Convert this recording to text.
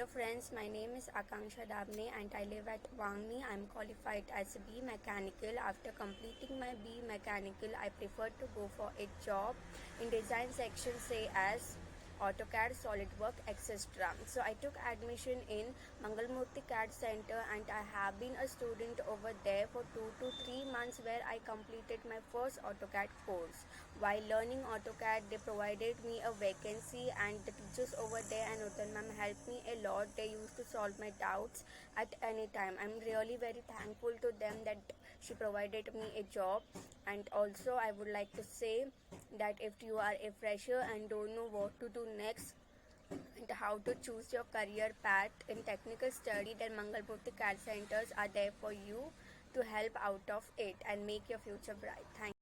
Hello friends, my name is Akanksha and I live at Vangani. I am qualified as a B mechanical. After completing my B mechanical, I prefer to go for a job in design section say as Autocad, SolidWorks, etc. So I took admission in Mangalmurti CAD Center and I have been a student over there for 2 to 3 months where I completed my first AutoCAD course. While learning AutoCAD, they provided me a vacancy and the teachers over there and Nutan Mam helped me a lot. They used to solve my doubts at any time. I'm really very thankful to them that she provided me a job. And also I would like to say that if you are a fresher and don't know what to do next and how to choose your career path in technical study, then Mangalmurti CAD centers are there for you to help out of it and make your future bright. Thank you.